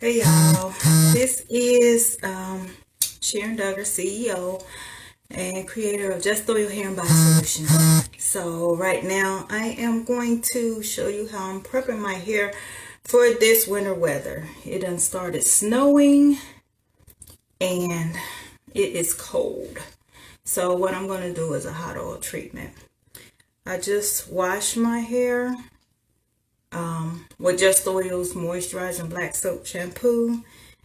Hey y'all, this is Sharon Duggar, CEO and creator of Just Throw Your Hair and Body Solutions. So right now I am going to show you how I'm prepping my hair for this winter weather. It done started snowing and it is cold. So what I'm going to do is a hot oil treatment. I just wash my hair with Just Oil's moisturized and black soap shampoo.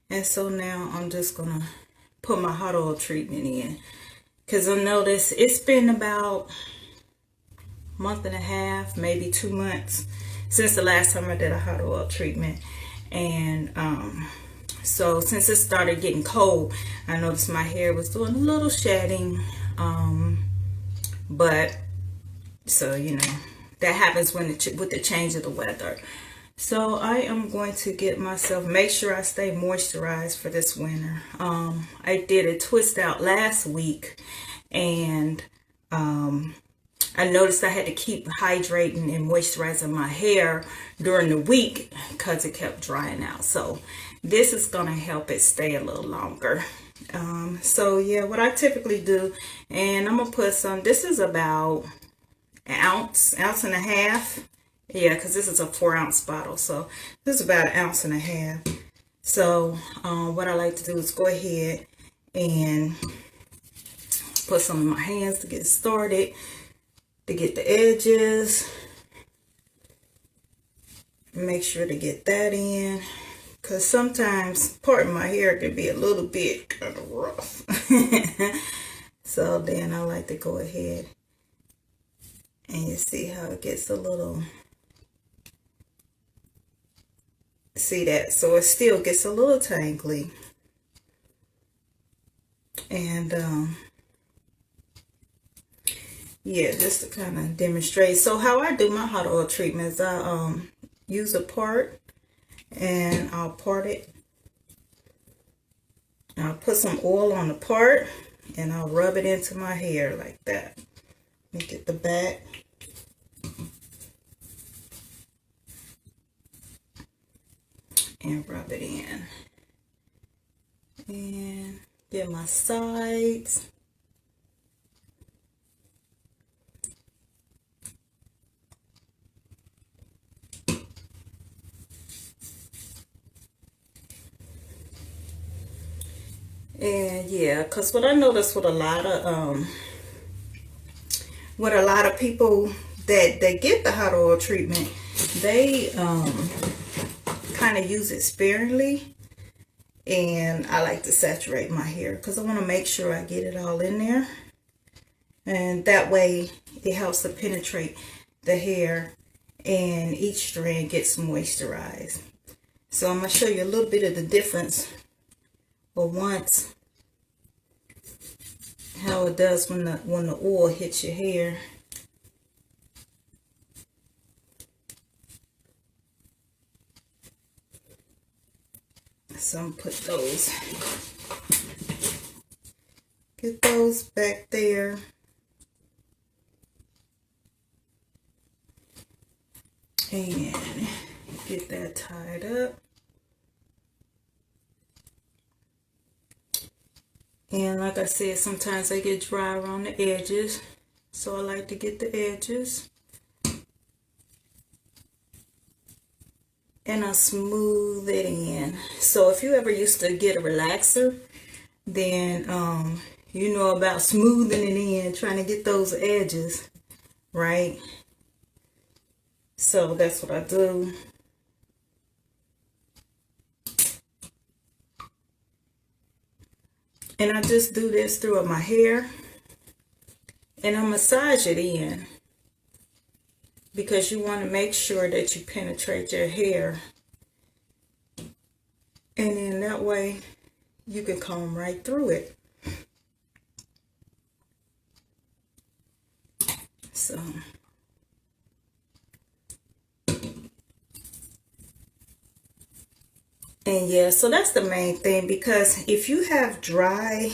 And so now I'm just gonna put my hot oil treatment in, because I noticed it's been about a month and a half, maybe 2 months since the last time I did a hot oil treatment. And so since it started getting cold, I noticed my hair was doing a little shedding, but so that happens when with the change of the weather. So I am going to get myself, make sure I stay moisturized for this winter. I did a twist out last week, and I noticed I had to keep hydrating and moisturizing my hair during the week because it kept drying out. So this is going to help it stay a little longer. So yeah, what I typically do, and I'm going to put some, this is about an ounce and a half. Yeah, because this is a 4-ounce bottle, so this is about an ounce and a half. So what I like to do is go ahead and put some in my hands to get started, to get the edges. Make sure to get that in, because sometimes part of my hair can be a little bit kind of rough. So then I like to go ahead and you see how it gets a little, see that? So it still gets a little tangly. And yeah, just to kind of demonstrate. So how I do my hot oil treatments, I use a part, and I'll part it. I'll put some oil on the part, and I'll rub it into my hair like that. Let me get the back. And rub it in. And get my sides. And yeah, because what I noticed with a lot of people that they get the hot oil treatment, they kind of use it sparingly, and I like to saturate my hair because I want to make sure I get it all in there, and that way it helps to penetrate the hair and each strand gets moisturized. So I'm going to show you a little bit of the difference for once, how it does when the oil hits your hair. So I'm gonna put those, get those back there. And get that tied up. And like I said, sometimes they get dry around the edges, so I like to get the edges. And I smooth it in. So if you ever used to get a relaxer, then you know about smoothing it in, trying to get those edges, right? So that's what I do. And I just do this throughout my hair, and I massage it in, because you want to make sure that you penetrate your hair, and then that way you can comb right through it. So and yeah, so that's the main thing, because if you have dry,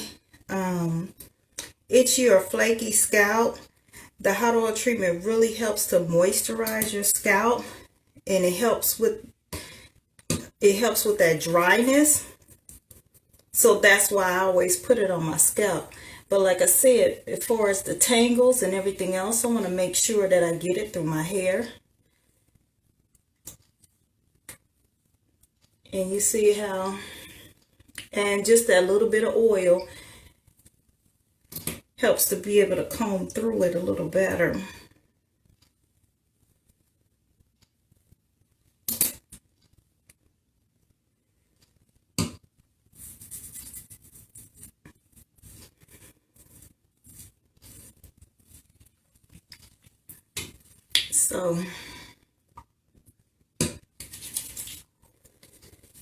itchy or flaky scalp, the hot oil treatment really helps to moisturize your scalp, and it helps with it helps with that dryness. So that's why I always put it on my scalp. But like I said, as far as the tangles and everything else, I want to make sure that I get it through my hair. And you see how, and just that little bit of oil helps to be able to comb through it a little better.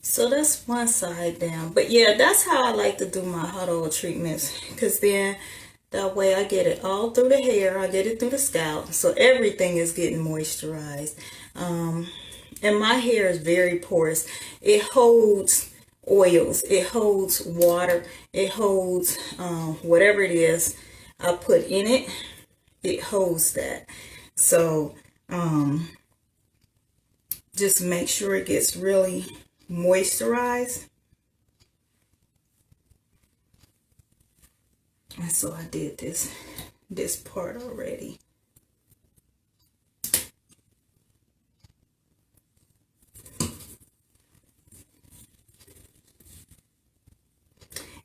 So that's one side down. But yeah, that's how I like to do my hot oil treatments, because then that way I get it all through the hair, I get it through the scalp, so everything is getting moisturized. And my hair is very porous. It holds oils, it holds water, it holds whatever it is I put in it, it holds that. So just make sure it gets really moisturized. And so I did this part already.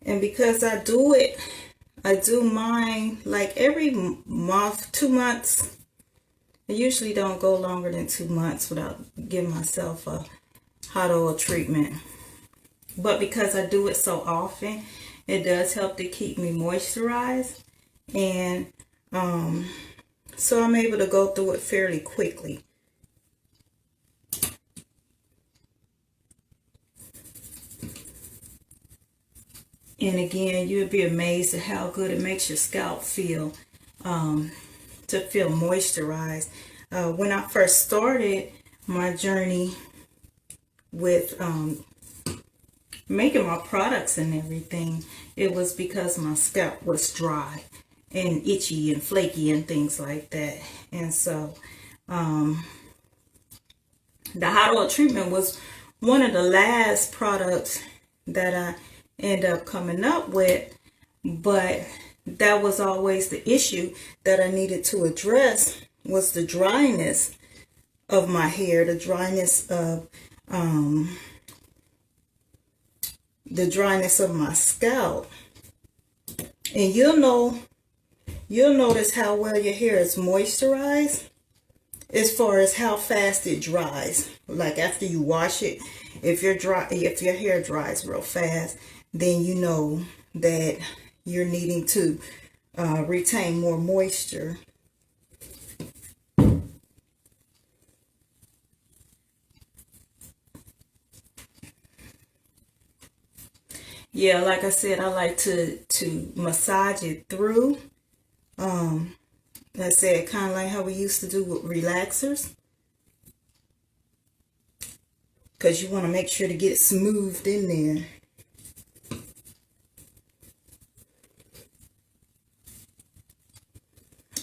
And because I do mine like every month, 2 months. I usually don't go longer than 2 months without giving myself a hot oil treatment. But because I do it so often, it does help to keep me moisturized. And so I'm able to go through it fairly quickly. And again, you'll be amazed at how good it makes your scalp feel, to feel moisturized. When I first started my journey with making my products and everything, it was because my scalp was dry and itchy and flaky and things like that. And so the hot oil treatment was one of the last products that I end up coming up with, but that was always the issue that I needed to address, was the dryness of my hair, the dryness of my scalp. And you'll notice how well your hair is moisturized as far as how fast it dries. Like after you wash it, if your hair dries real fast, then you know that you're needing to retain more moisture. Yeah, like I said, I like to massage it through. Like I said, kind of like how we used to do with relaxers, because you want to make sure to get it smoothed in there.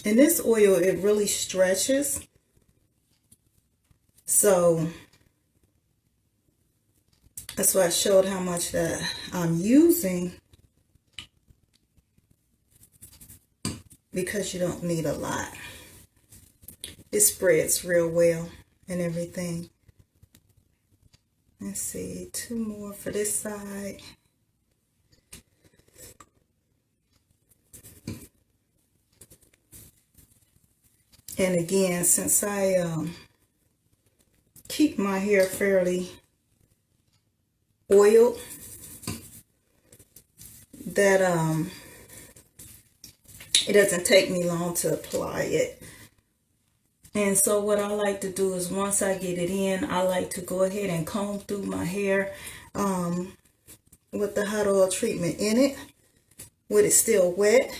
And this oil, it really stretches. So that's why I showed how much that I'm using, because you don't need a lot. It spreads real well and everything. Let's see, 2 more for this side. And again, since I keep my hair fairly oiled, that it doesn't take me long to apply it. And so what I like to do is, once I get it in, I like to go ahead and comb through my hair with the hot oil treatment in it, with it still wet,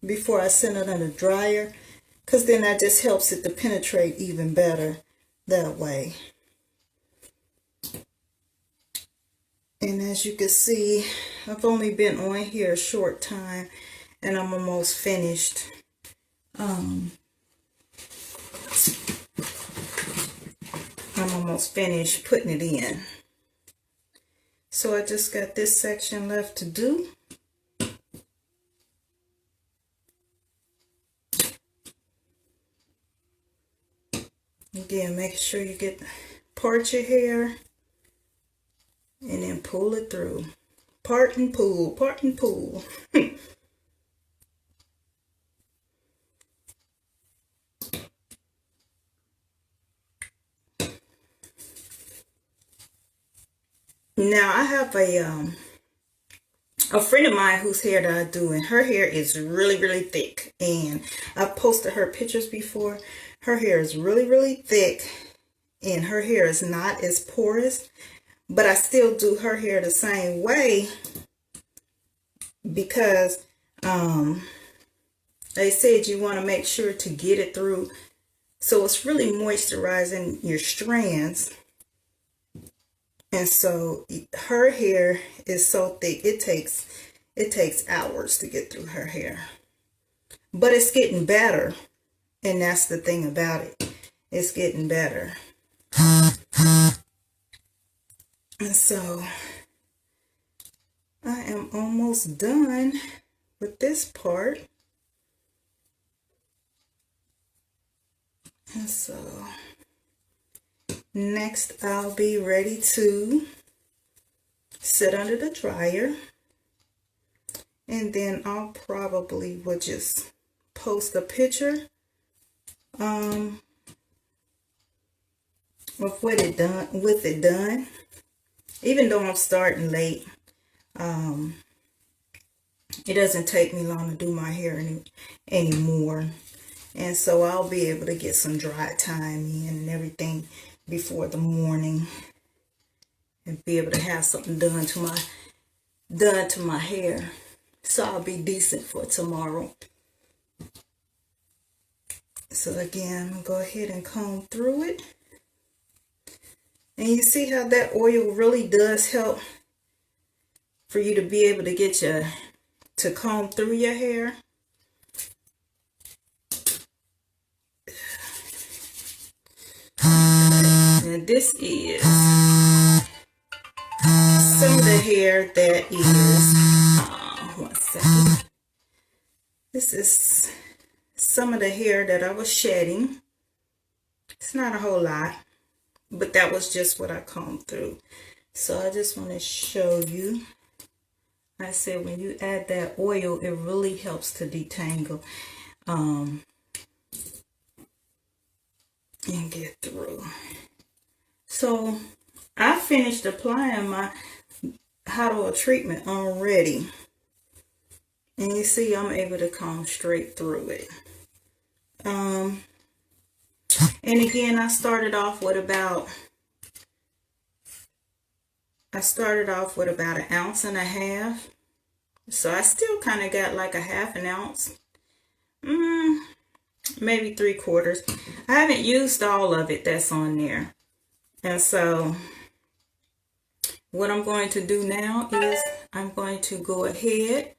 before I send it under dryer, because then that just helps it to penetrate even better that way. And as you can see, I've only been on here a short time, and I'm almost finished. I'm almost finished putting it in. So I just got this section left to do. Again, make sure you part your hair and then pull it through. Part and pull, part and pull. Now I have a friend of mine whose hair that I do, and her hair is really, really thick. And I've posted her pictures before. Her hair is really, really thick, and her hair is not as porous, but I still do her hair the same way because they said you want to make sure to get it through. So it's really moisturizing your strands. And so her hair is so thick, it takes hours to get through her hair. But it's getting better. And that's the thing about it. It's getting better. And so I am almost done with this part. And so next, I'll be ready to sit under the dryer, and then I'll probably will just post a picture of with it done. Even though I'm starting late, it doesn't take me long to do my hair anymore, and so I'll be able to get some dry time in and everything before the morning, and be able to have something done to my hair, so I'll be decent for tomorrow. So again, I'm gonna go ahead and comb through it, and you see how that oil really does help for you to be able to get to comb through your hair. And this is some of the hair that is, one second. This is some of the hair that I was shedding. It's not a whole lot, but that was just what I combed through. So I just want to show you. I said when you add that oil, it really helps to detangle and get through. So I finished applying my hot oil treatment already, and you see I'm able to comb straight through it. And again, I started off with about an ounce and a half, so I still kind of got like a half an ounce, maybe 3/4. I haven't used all of it that's on there. And so what I'm going to do now is I'm going to go ahead.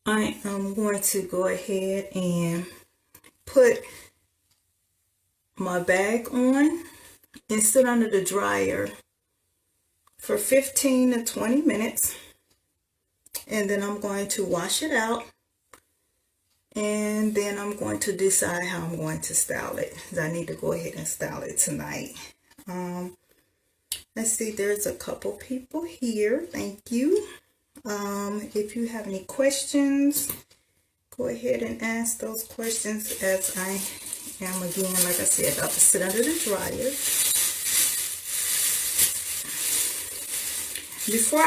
I am going to go ahead and put my bag on and sit under the dryer for 15 to 20 minutes. And then I'm going to wash it out. And then I'm going to decide how I'm going to style it. I need to go ahead and style it tonight. Let's see, there's a couple people here. Thank you. If you have any questions, go ahead and ask those questions, as I am, again, like I said, about to sit under the dryer. Before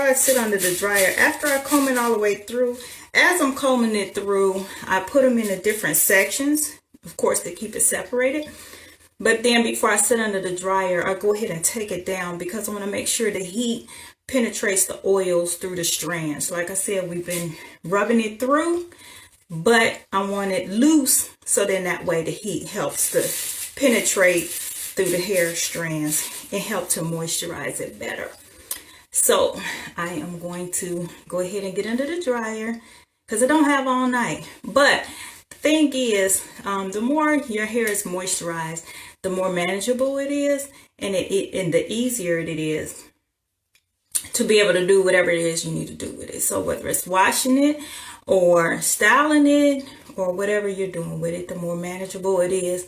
I sit under the dryer, after I comb it all the way through, as I'm combing it through, I put them in the different sections, of course, to keep it separated. But then before I sit under the dryer, I go ahead and take it down because I want to make sure the heat penetrates the oils through the strands. Like I said, we've been rubbing it through, but I want it loose, so then that way the heat helps to penetrate through the hair strands and help to moisturize it better. So I am going to go ahead and get under the dryer because I don't have all night. But the thing is, the more your hair is moisturized, the more manageable it is, and and the easier it is to be able to do whatever it is you need to do with it. So whether it's washing it or styling it or whatever you're doing with it, the more manageable it is.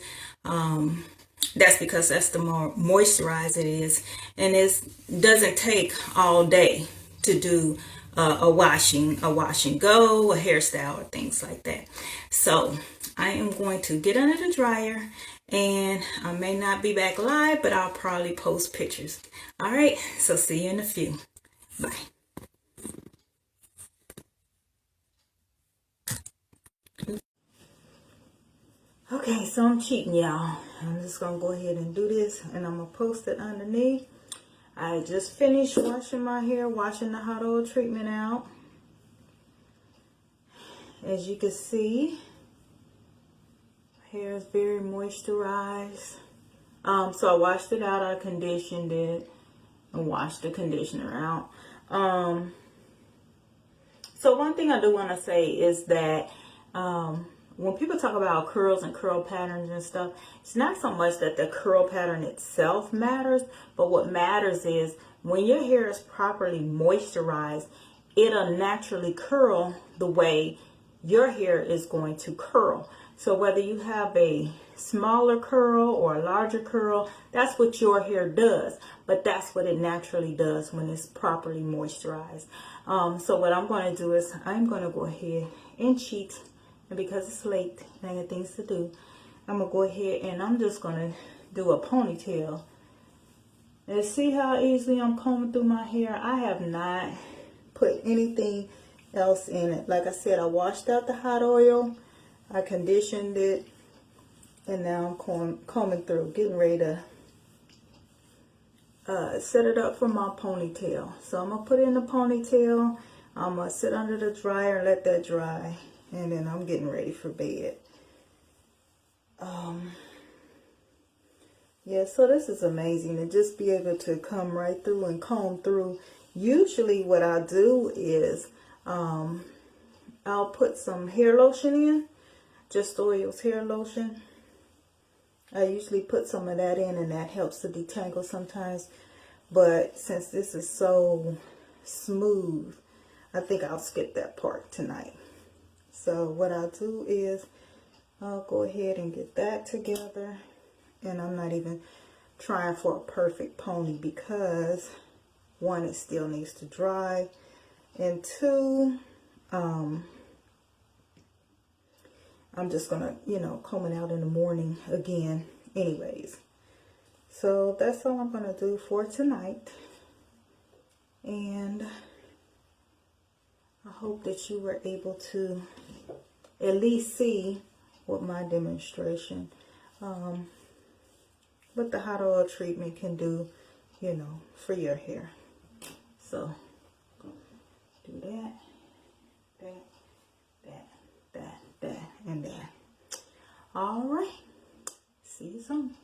That's because that's the more moisturized it is, and it doesn't take all day to do a wash and go, a hairstyle, or things like that. So I am going to get under the dryer, and I may not be back live, but I'll probably post pictures. All right, so see you in a few. Bye. Okay, so I'm cheating, y'all. I'm just gonna go ahead and do this, and I'm gonna post it underneath. I just finished washing my hair, washing the hot oil treatment out. As you can see, hair is very moisturized. So I washed it out, I conditioned it, and washed the conditioner out. So one thing I do want to say is that when people talk about curls and curl patterns and stuff, it's not so much that the curl pattern itself matters, but what matters is when your hair is properly moisturized, it'll naturally curl the way your hair is going to curl. So whether you have a smaller curl or a larger curl, that's what your hair does, but that's what it naturally does when it's properly moisturized. So what I'm going to do is I'm going to go ahead and cheat. And because it's late and I got things to do, I'm going to go ahead and I'm just going to do a ponytail. And see how easily I'm combing through my hair? I have not put anything else in it. Like I said, I washed out the hot oil. I conditioned it. And now I'm combing through, getting ready to set it up for my ponytail. So I'm going to put it in the ponytail. I'm going to sit under the dryer and let that dry. And then I'm getting ready for bed. Yeah, so this is amazing to just be able to come right through and comb through. Usually what I do is I'll put some hair lotion in, Just Oil's hair lotion. I usually put some of that in, and that helps to detangle sometimes. But since this is so smooth, I think I'll skip that part tonight. So what I'll do is I'll go ahead and get that together. And I'm not even trying for a perfect pony because one, it still needs to dry. And two, I'm just gonna, comb it out in the morning again anyways. So that's all I'm gonna do for tonight. And I hope that you were able to at least see what my demonstration, what the hot oil treatment can do, for your hair. So do that, that, and that. All right. See you soon.